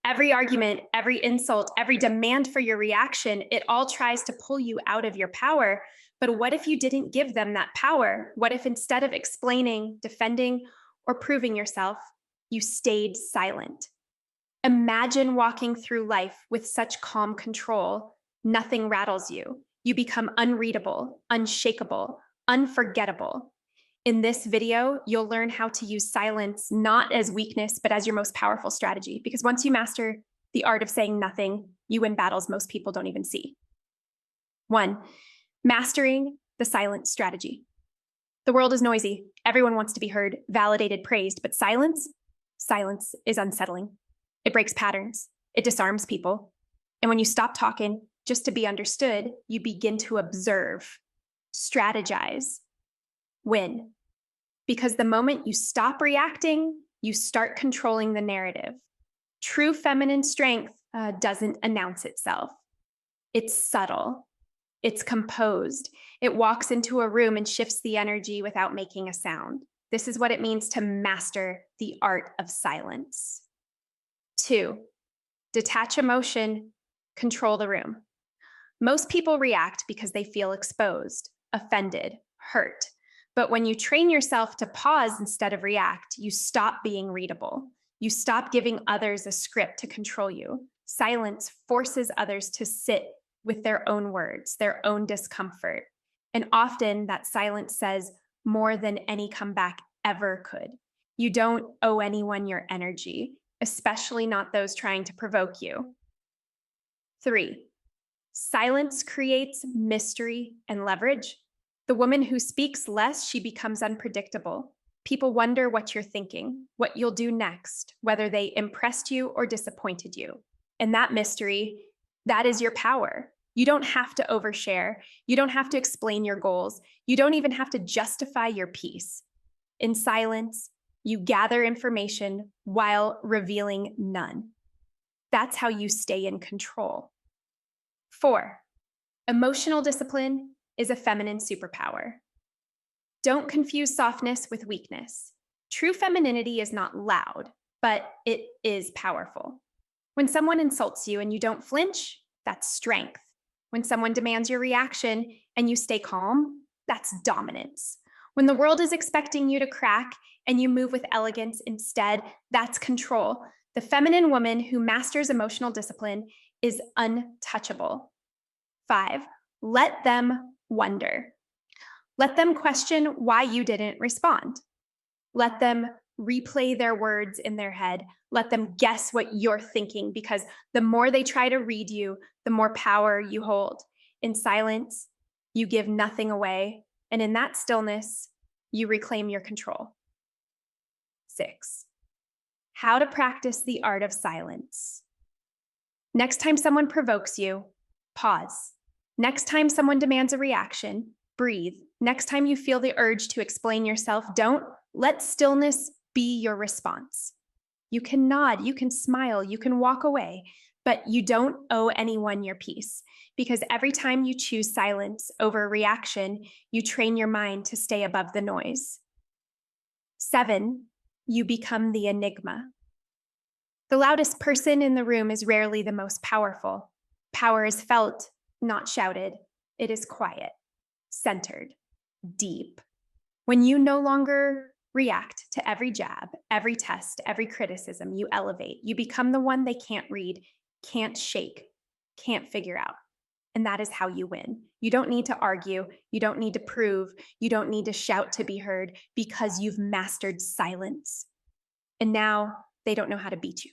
Every argument, every insult, every demand for your reaction, it all tries to pull you out of your power. But what if you didn't give them that power? What if instead of explaining, defending, or proving yourself, you stayed silent? Imagine walking through life with such calm control. Nothing rattles you. You become unreadable, unshakable, unforgettable. In this video, you'll learn how to use silence not as weakness, but as your most powerful strategy. Because once you master the art of saying nothing, you win battles most people don't even see. 1. Mastering the silent strategy. The world is noisy. Everyone wants to be heard, validated, praised, but silence is unsettling. It breaks patterns. It disarms people. And when you stop talking just to be understood, you begin to observe, strategize, win. Because the moment you stop reacting, you start controlling the narrative. True feminine strength doesn't announce itself. It's subtle. It's composed. It walks into a room and shifts the energy without making a sound. This is what it means to master the art of silence. 2. Detach emotion, control the room. Most people react because they feel exposed, offended, hurt. But when you train yourself to pause instead of react, you stop being readable. You stop giving others a script to control you. Silence forces others to sit with their own words, their own discomfort. And often that silence says more than any comeback ever could. You don't owe anyone your energy, especially not those trying to provoke you. 3. Silence creates mystery and leverage. The woman who speaks less, she becomes unpredictable. People wonder what you're thinking, what you'll do next, whether they impressed you or disappointed you. And that mystery, that is your power. You don't have to overshare. You don't have to explain your goals. You don't even have to justify your piece. In silence, you gather information while revealing none. That's how you stay in control. 4. Emotional discipline is a feminine superpower. Don't confuse softness with weakness. True femininity is not loud, but it is powerful. When someone insults you and you don't flinch, that's strength. When someone demands your reaction and you stay calm, that's dominance. When the world is expecting you to crack and you move with elegance instead, that's control. The feminine woman who masters emotional discipline is untouchable. 5. Let them wonder. Let them question why you didn't respond. Let them replay their words in their head. Let them guess what you're thinking, because the more they try to read you, the more power you hold. In silence, you give nothing away, and in that stillness, you reclaim your control. 6. How to practice the art of silence. Next time someone provokes you, pause. Next time someone demands a reaction, breathe. Next time you feel the urge to explain yourself, don't let stillness be your response. You can nod, you can smile, you can walk away, but you don't owe anyone your peace, because every time you choose silence over reaction, you train your mind to stay above the noise. 7. You become the enigma. The loudest person in the room is rarely the most powerful. Power is felt, not shouted. It is quiet, centered, deep. When you no longer react to every jab, every test, every criticism, you elevate. You become the one they can't read, can't shake, can't figure out. And that is how you win. You don't need to argue. You don't need to prove. You don't need to shout to be heard, because you've mastered silence. And now they don't know how to beat you.